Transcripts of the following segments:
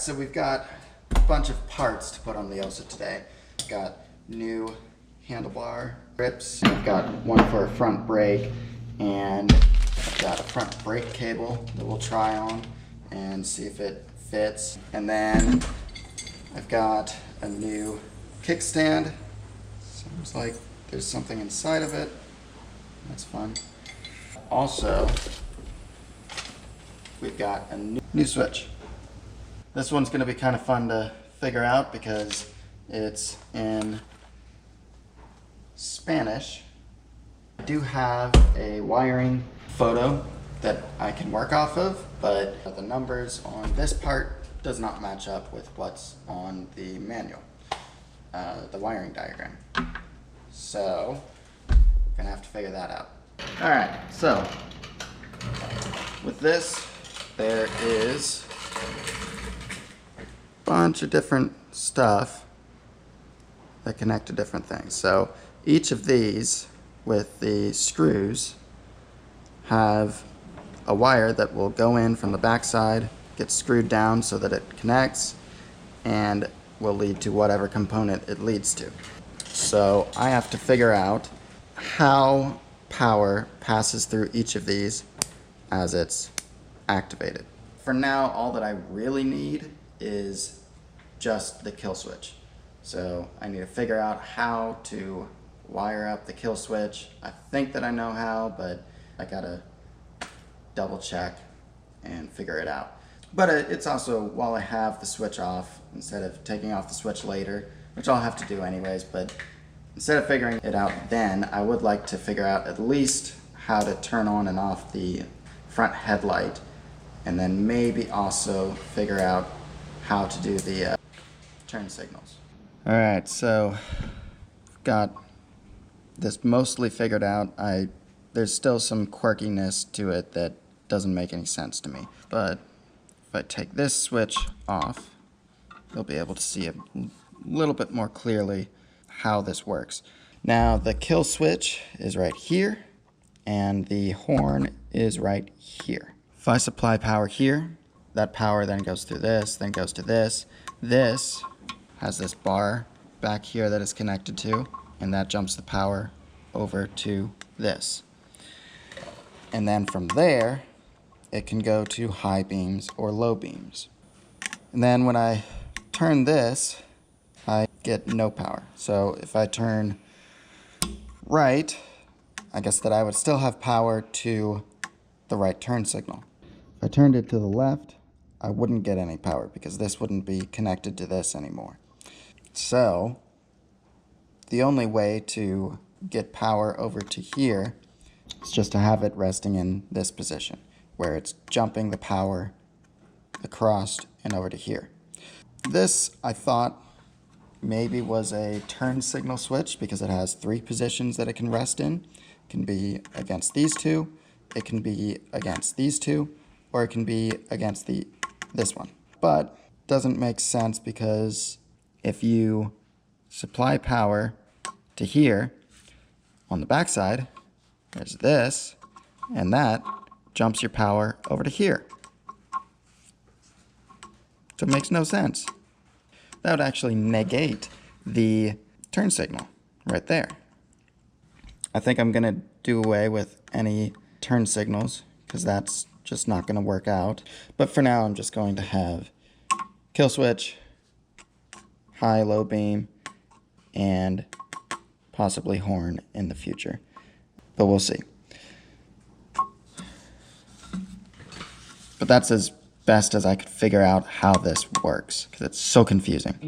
so we've got a bunch of parts to put on the Ossa today. We've got new handlebar grips. I've got one for a front brake, and I've got a front brake cable that we'll try on and see if it fits. And then I've got a new kickstand. Seems like there's something inside of it. That's fun. Also, we've got a new switch. This one's going to be kind of fun to figure out because it's in Spanish. I do have a wiring photo that I can work off of, but the numbers on this part does not match up with what's on the manual, the wiring diagram. So, I'm gonna have to figure that out. All right, so with this, there is a bunch of different stuff that connect to different things. So each of these with the screws have a wire that will go in from the back side, get screwed down so that it connects, and will lead to whatever component it leads to. So I have to figure out how power passes through each of these as it's activated. For now, all that I really need is just the kill switch. So I need to figure out how to wire up the kill switch. I think that I know how, but I gotta double check and figure it out. But it's also, while I have the switch off, instead of taking off the switch later, which I'll have to do anyways, but instead of figuring it out then, I would like to figure out at least how to turn on and off the front headlight, and then maybe also figure out how to do the turn signals. All right, so got this mostly figured out. There's still some quirkiness to it that doesn't make any sense to me, but if I take this switch off, you'll be able to see a little bit more clearly how this works. Now the kill switch is right here and the horn is right here. If I supply power here, that power then goes through this, then goes to this. This has this bar back here that is connected to, and that jumps the power over to this. And then from there, it can go to high beams or low beams. And then when I turn this, I get no power. So if I turn right, I guess that I would still have power to the right turn signal. If I turned it to the left, I wouldn't get any power because this wouldn't be connected to this anymore. So the only way to get power over to here is just to have it resting in this position where it's jumping the power across and over to here. This, I thought, maybe was a turn signal switch because it has 3 positions that it can rest in. It can be against these 2, it can be against these 2, or it can be against this one. But it doesn't make sense because if you supply power to here, on the backside, there's this, and that jumps your power over to here. So it makes no sense. That would actually negate the turn signal right there. I think I'm gonna do away with any turn signals because that's just not gonna work out. But for now, I'm just going to have kill switch, high, low beam, and possibly horn in the future. But we'll see. But that's as best as I could figure out how this works because it's so confusing.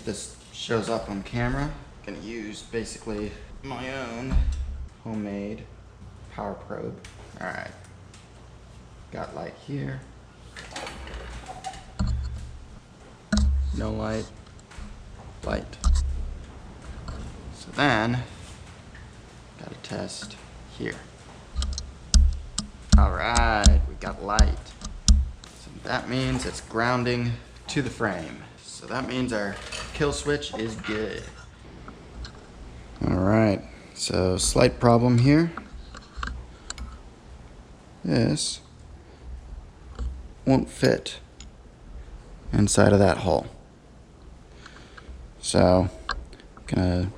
if this shows up on camera. I'm gonna use basically my own homemade power probe. All right, got light here. No light, light. So then, gotta test here. All right, we got light. So that means it's grounding to the frame. So that means our kill switch is good. All right, so slight problem here. This won't fit inside of that hole. So I'm gonna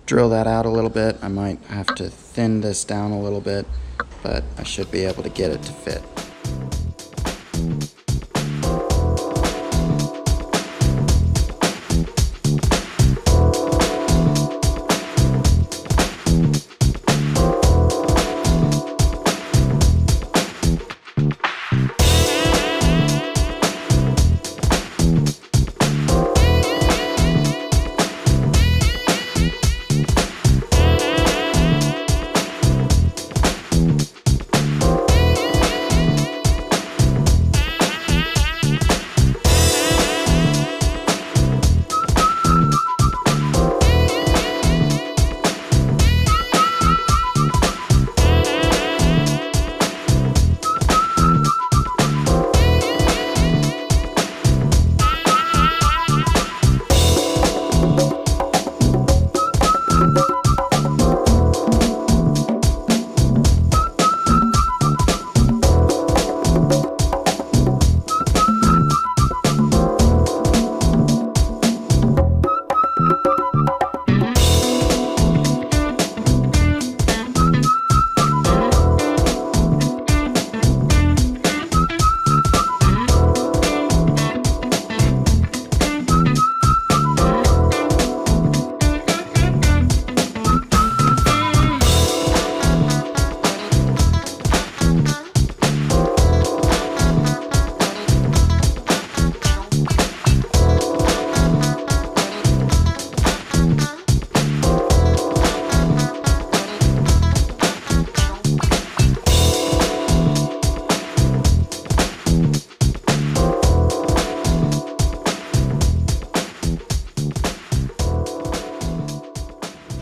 drill that out a little bit. I might have to thin this down a little bit, but I should be able to get it to fit.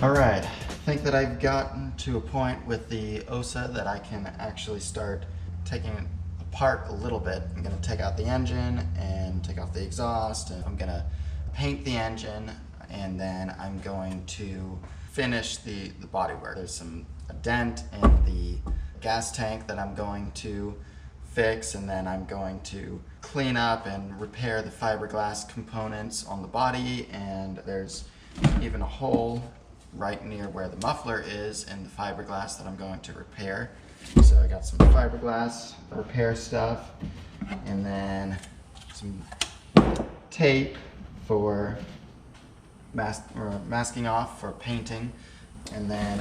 Alright, I think that I've gotten to a point with the Ossa that I can actually start taking it apart a little bit. I'm going to take out the engine and take off the exhaust, and I'm going to paint the engine, and then I'm going to finish the bodywork. There's a dent in the gas tank that I'm going to fix, and then I'm going to clean up and repair the fiberglass components on the body, and there's even a hole right near where the muffler is in the fiberglass that I'm going to repair. So I got some fiberglass repair stuff, and then some tape for masking off for painting, and then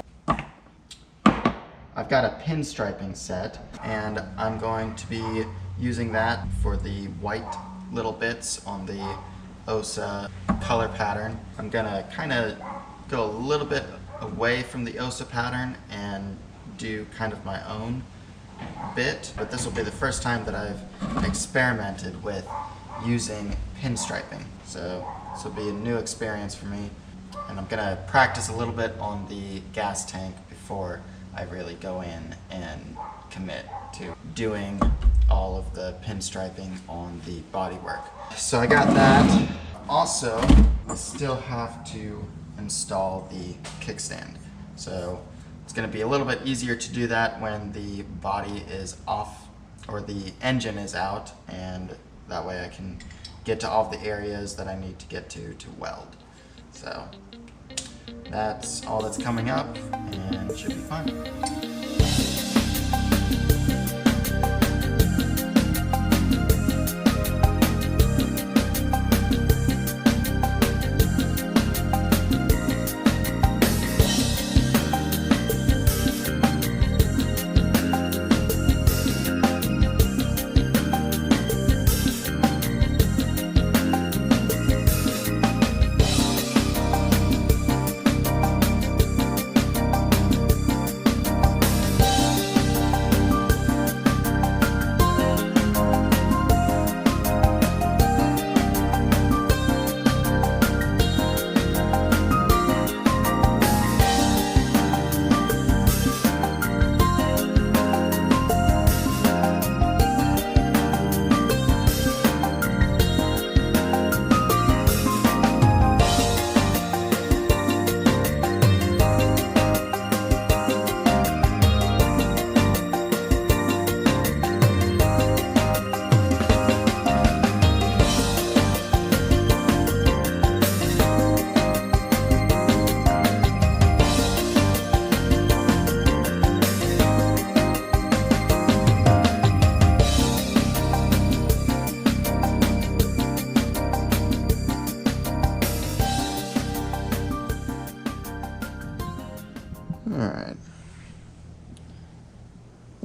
I've got a pinstriping set, and I'm going to be using that for the white little bits on the Ossa color pattern. I'm gonna kind of go a little bit away from the Ossa pattern and do kind of my own bit, but this will be the first time that I've experimented with using pinstriping. So this will be a new experience for me, and I'm gonna practice a little bit on the gas tank before I really go in and commit to doing all of the pinstriping on the bodywork. So I got that. Also, I still have to install the kickstand. So it's going to be a little bit easier to do that when the body is off or the engine is out, and that way I can get to all the areas that I need to get to weld. So that's all that's coming up, and it should be fun.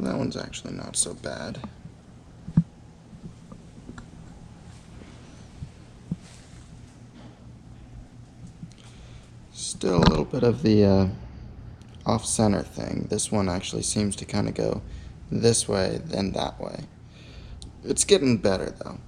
That one's actually not so bad. Still a little bit of the off-center thing. This one actually seems to kind of go this way, then that way. It's getting better though.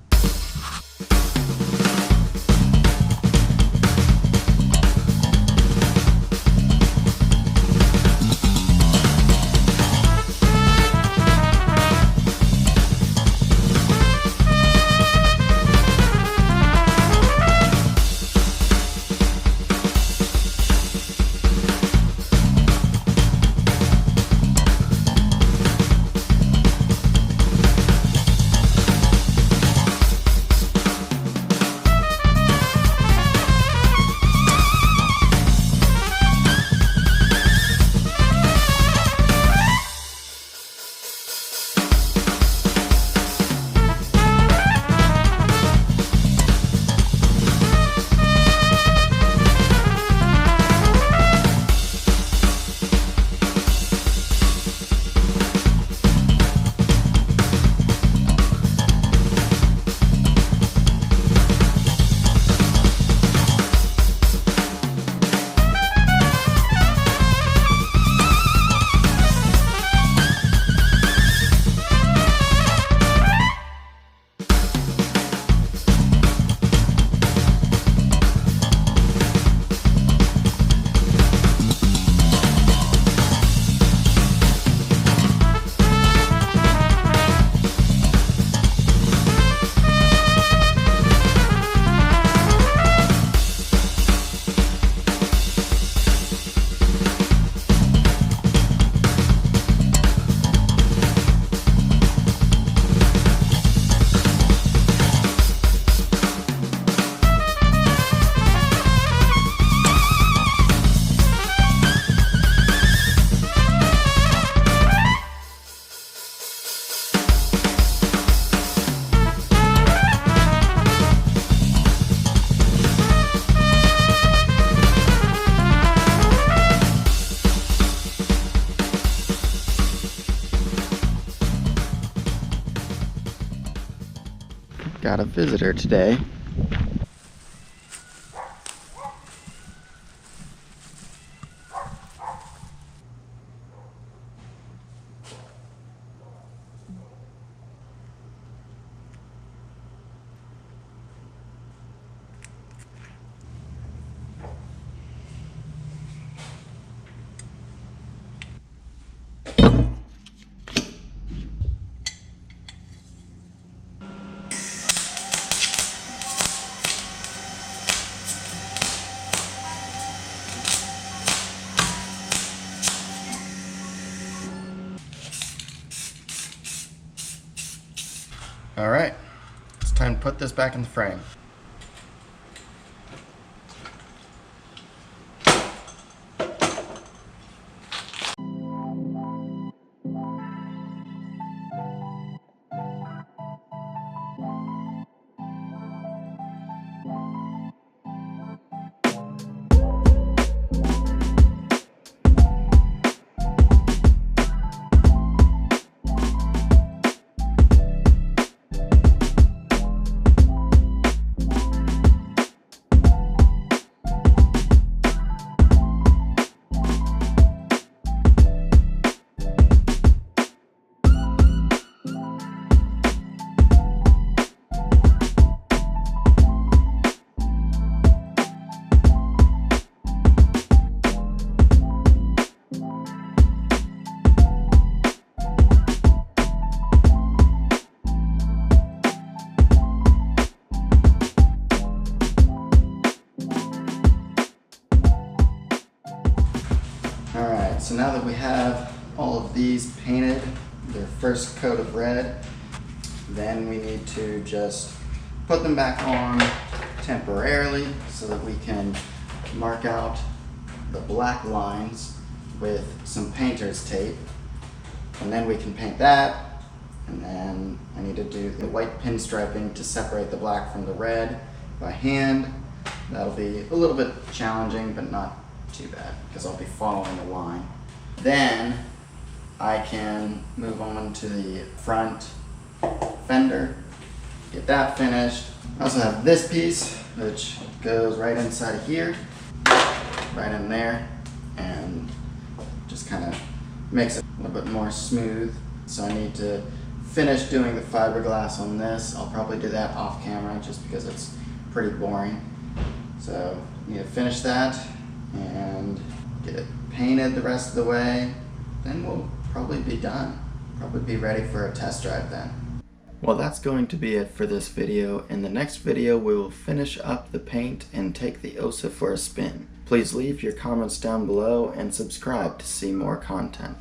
Got a visitor today. All right, it's time to put this back in the frame. So now that we have all of these painted, their first coat of red, then we need to just put them back on temporarily so that we can mark out the black lines with some painter's tape. And then we can paint that, and then I need to do the white pinstriping to separate the black from the red by hand. That'll be a little bit challenging, but not too bad, because I'll be following the line. Then I can move on to the front fender, get that finished. I also have this piece, which goes right inside of here, right in there, and just kind of makes it a little bit more smooth. So I need to finish doing the fiberglass on this. I'll probably do that off camera just because it's pretty boring. So I need to finish that and get it painted the rest of the way. Then we'll probably be done. Probably be ready for a test drive then. Well, that's going to be it for this video. In the next video, we will finish up the paint and take the Ossa for a spin. Please leave your comments down below and subscribe to see more content.